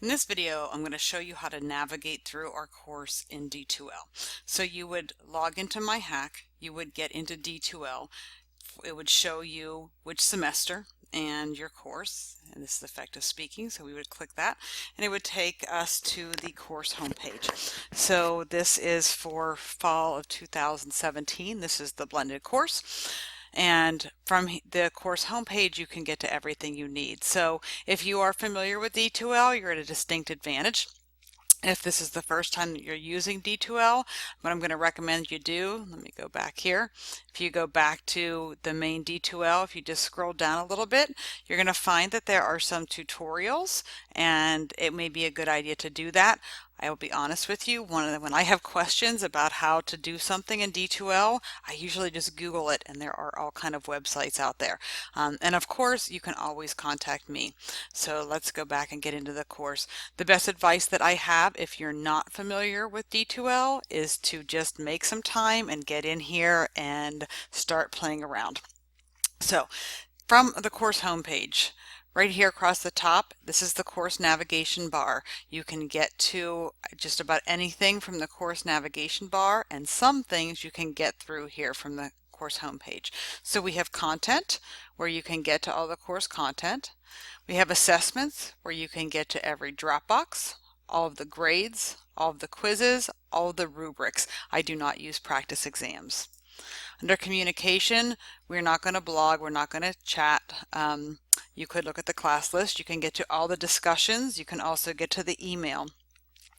In this video, I'm going to show you how to navigate through our course in D2L. So you would log into My Hack, you would get into D2L, it would show you which semester and your course, and this is effective speaking, so we would click that, and it would take us to the course homepage. So this is for fall of 2017. This is the blended course. And from the course homepage, you can get to everything you need. So if you are familiar with D2L, you're at a distinct advantage. If this is the first time that you're using D2L, what I'm going to recommend you do, let me go back here. If you go back to the main D2L, if you just scroll down a little bit, you're going to find that there are some tutorials, and it may be a good idea to do that. I will be honest with you, when I have questions about how to do something in D2L, I usually just Google it, and there are all kind of websites out there. And of course, you can always contact me. So let's go back and get into the course. The best advice that I have if you're not familiar with D2L is to just make some time and get in here and start playing around. So from the course homepage, right here across the top, this is the course navigation bar. You can get to just about anything from the course navigation bar, and some things you can get through here from the course homepage. So we have content, where you can get to all the course content. We have assessments, where you can get to every Dropbox, all of the grades, all of the quizzes, all of the rubrics. I do not use practice exams. Under communication, we're not going to blog, we're not going to chat. You could look at the class list, you can get to all the discussions, you can also get to the email.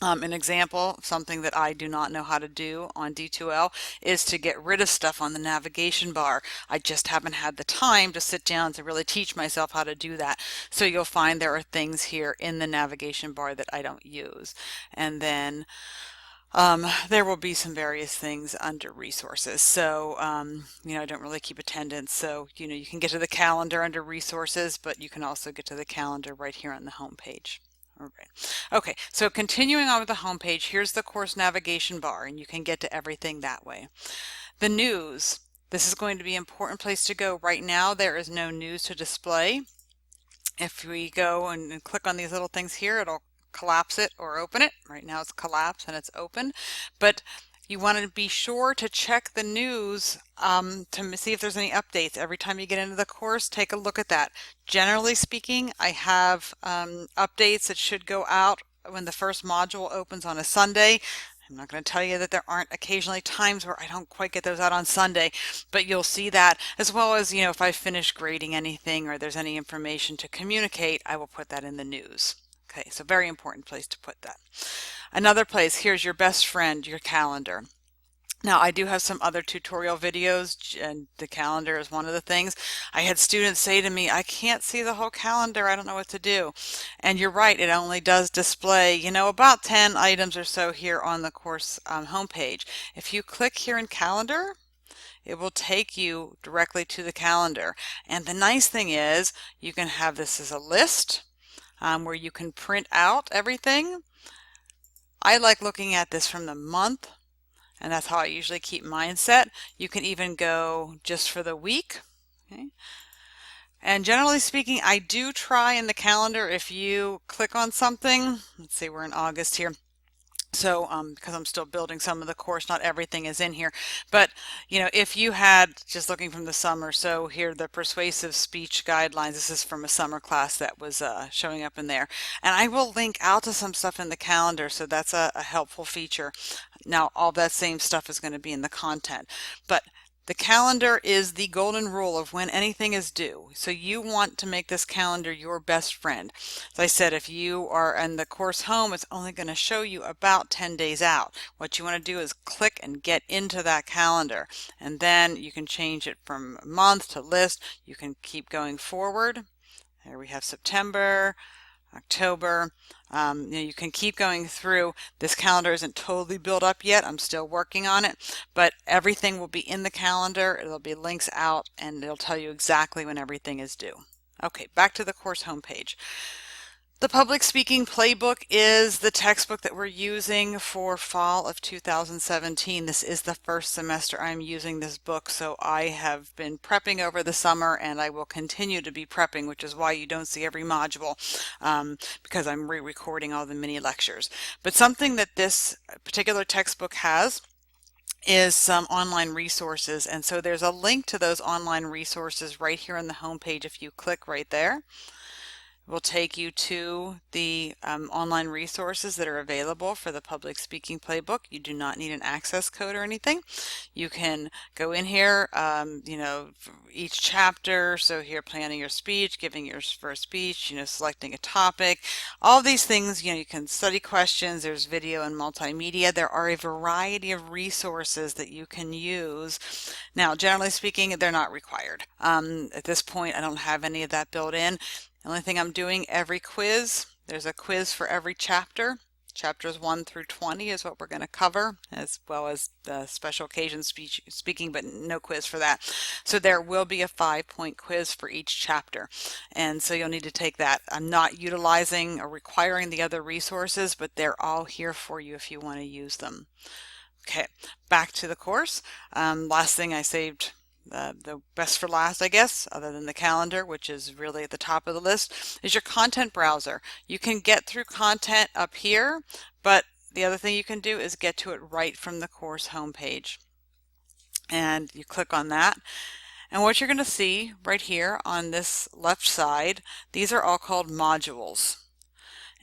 An example, something that I do not know how to do on D2L is to get rid of stuff on the navigation bar. I just haven't had the time to sit down to really teach myself how to do that. So you'll find there are things here in the navigation bar that I don't use. And then there will be some various things under resources. So, I don't really keep attendance. So, you can get to the calendar under resources, but you can also get to the calendar right here on the home page. All right. Okay, so continuing on with the home page, here's the course navigation bar, and you can get to everything that way. The news. This is going to be an important place to go. Right now, there is no news to display. If we go and click on these little things here, it'll collapse it or open it. Right now it's collapsed and it's open, but you want to be sure to check the news to see if there's any updates. Every time you get into the course, take a look at that. Generally speaking, I have updates that should go out when the first module opens on a Sunday. I'm not going to tell you that there aren't occasionally times where I don't quite get those out on Sunday, but you'll see that, as well as, if I finish grading anything or there's any information to communicate, I will put that in the news. Okay, so very important place to put that. Another place, here's your best friend, your calendar. Now, I do have some other tutorial videos, and the calendar is one of the things. I had students say to me, I can't see the whole calendar, I don't know what to do. And you're right, it only does display, about 10 items or so here on the course homepage. If you click here in calendar, it will take you directly to the calendar. And the nice thing is, you can have this as a list where you can print out everything. I like looking at this from the month, and that's how I usually keep mine set. You can even go just for the week. Okay. And generally speaking, I do try in the calendar, if you click on something, let's see, we're in August here. So because I'm still building some of the course, not everything is in here, but if you had, just looking from the summer, so here the persuasive speech guidelines, this is from a summer class that was showing up in there, and I will link out to some stuff in the calendar, so that's a helpful feature. Now all that same stuff is going to be in the content, but the calendar is the golden rule of when anything is due. So you want to make this calendar your best friend. As I said, if you are in the course home, it's only going to show you about 10 days out. What you want to do is click and get into that calendar, and then you can change it from month to list. You can keep going forward. There we have September, October. You can keep going through. This calendar isn't totally built up yet. I'm still working on it, but everything will be in the calendar. It'll be links out, and it'll tell you exactly when everything is due. Okay, back to the course homepage. The Public Speaking Playbook is the textbook that we're using for fall of 2017. This is the first semester I'm using this book, so I have been prepping over the summer and I will continue to be prepping, which is why you don't see every module, because I'm re-recording all the mini lectures. But something that this particular textbook has is some online resources, and so there's a link to those online resources right here on the home page. If you click right there, will take you to the online resources that are available for the Public Speaking Playbook. You do not need an access code or anything. You can go in here, you know, each chapter. So here, planning your speech, giving your first speech, you know, selecting a topic, all these things. You know, you can study questions. There's video and multimedia. There are a variety of resources that you can use. Now, generally speaking, they're not required. At this point, I don't have any of that built in. The only thing I'm doing every quiz, there's a quiz for every chapter. Chapters 1 through 20 is what we're going to cover, as well as the special occasion speaking, but no quiz for that. So there will be a 5-point quiz for each chapter. And so you'll need to take that. I'm not utilizing or requiring the other resources, but they're all here for you if you want to use them. Okay, back to the course. Last thing I saved, the best for last, I guess, other than the calendar, which is really at the top of the list, is your content browser. You can get through content up here, but the other thing you can do is get to it right from the course homepage. And you click on that. And what you're going to see right here on this left side, these are all called modules.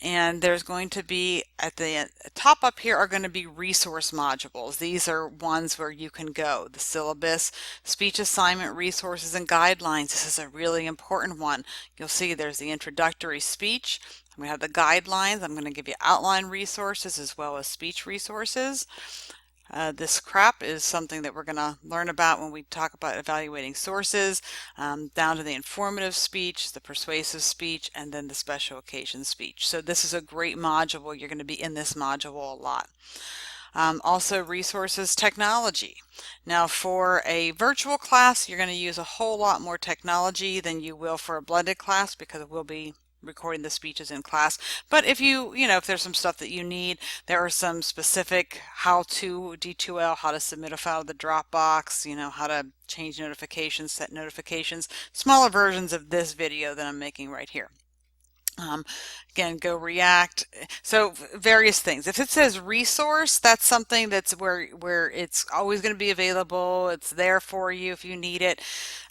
And there's going to be at the top up here are going to be resource modules. These are ones where you can go. The syllabus, speech assignment, resources, and guidelines. This is a really important one. You'll see there's the introductory speech. We have the guidelines. I'm going to give you outline resources as well as speech resources. This CRAP is something that we're going to learn about when we talk about evaluating sources, down to the informative speech, the persuasive speech, and then the special occasion speech. So this is a great module. You're going to be in this module a lot. Also resources technology. Now for a virtual class, you're going to use a whole lot more technology than you will for a blended class, because it will be recording the speeches in class. But if if there's some stuff that you need, there are some specific how-to D2L, how to submit a file to the Dropbox, how to change notifications, set notifications, smaller versions of this video that I'm making right here. Again, go React. So various things. If it says resource, that's something that's where it's always going to be available. It's there for you if you need it.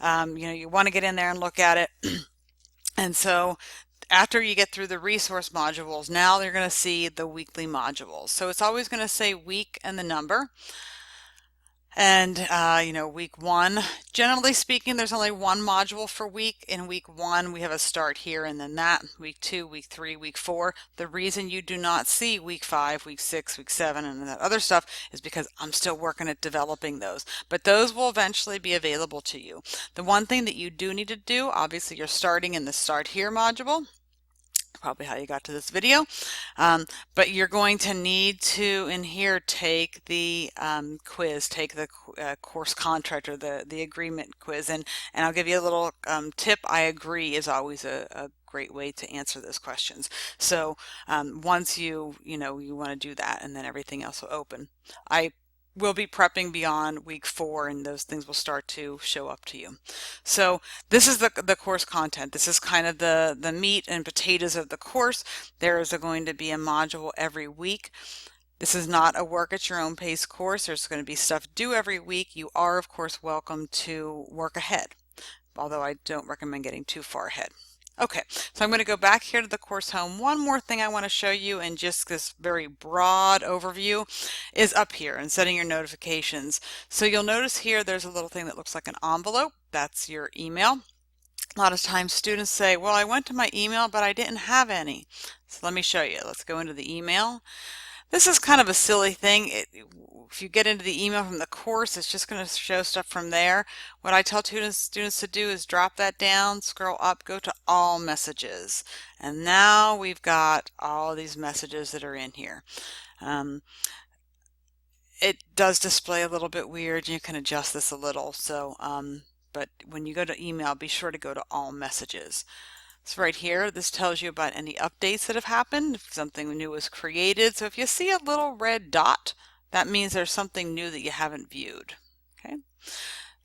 You want to get in there and look at it. And so after you get through the resource modules, now you're going to see the weekly modules. So it's always going to say week and the number. And, week 1, generally speaking, there's only one module for week. In week 1, we have a start here and then that. Week 2, week 3, week 4. The reason you do not see week 5, week 6, week 7, and that other stuff is because I'm still working at developing those. But those will eventually be available to you. The one thing that you do need to do, obviously you're starting in the Start Here module. Probably how you got to this video, but you're going to need to in here take the quiz, take the course contract or the agreement quiz, and I'll give you a little tip. I agree is always a great way to answer those questions. So once you want to do that, and then everything else will open. We'll be prepping beyond week 4, and those things will start to show up to you. So this is the course content. This is kind of the meat and potatoes of the course. There is going to be a module every week. This is not a work at your own pace course. There's going to be stuff due every week. You are, of course, welcome to work ahead, although I don't recommend getting too far ahead. Okay, so I'm going to go back here to the course home. One more thing I want to show you, and just this very broad overview, is up here and setting your notifications. So you'll notice here there's a little thing that looks like an envelope. That's your email. A lot of times students say, well, I went to my email, but I didn't have any. So let me show you. Let's go into the email. This is kind of a silly thing. If you get into the email from the course, it's just going to show stuff from there. What I tell students to do is drop that down, scroll up, go to all messages. And now we've got all these messages that are in here. It does display a little bit weird. You can adjust this a little. So, but when you go to email, be sure to go to all messages. So right here, this tells you about any updates that have happened, if something new was created. So if you see a little red dot, that means there's something new that you haven't viewed. Okay.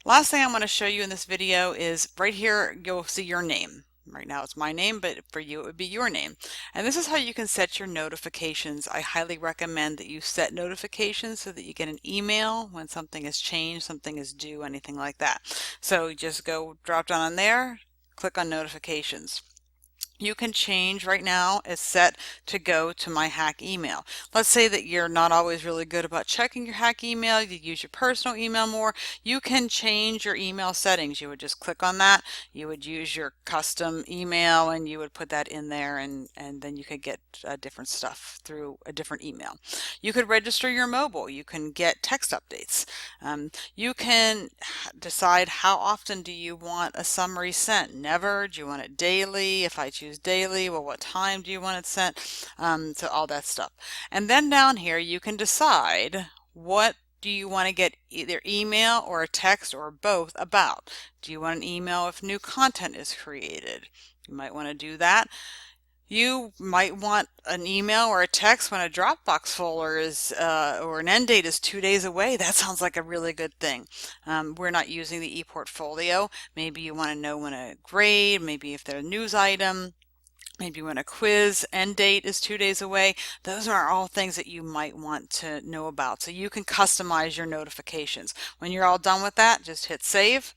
Last thing I want to show you in this video is right here, you'll see your name. Right now it's my name, but for you it would be your name. And this is how you can set your notifications. I highly recommend that you set notifications so that you get an email when something has changed, something is due, anything like that. So you just go drop down on there, click on notifications. You can change right now, it's set to go to my hack email. Let's say that you're not always really good about checking your hack email, you use your personal email more. You can change your email settings. You would just click on that, you would use your custom email and you would put that in there, and then you could get different stuff through a different email. You could register your mobile, you can get text updates. You can decide how often do you want a summary sent. Never. Do you want it daily? If I choose daily, well, what time do you want it sent? So all that stuff. And then down here you can decide what do you want to get, either email or a text or both about. Do you want an email if new content is created? You might want to do that. You might want an email or a text when a Dropbox folder is or an end date is 2 days away. That sounds like a really good thing. We're not using the ePortfolio. Maybe you want to know when a grade, maybe if they're a news item, maybe when a quiz end date is 2 days away. Those are all things that you might want to know about. So you can customize your notifications. When you're all done with that, just hit save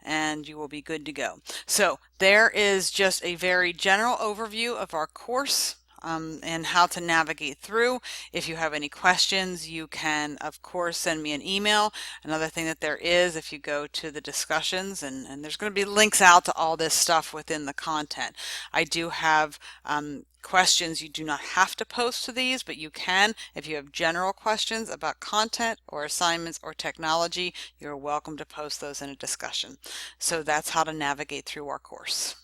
and you will be good to go. So there is just a very general overview of our course and how to navigate through. If you have any questions, you can of course send me an email. Another thing that there is, if you go to the discussions, and there's going to be links out to all this stuff within the content. I do have questions. You do not have to post to these, but you can. If you have general questions about content or assignments or technology, you're welcome to post those in a discussion. So that's how to navigate through our course.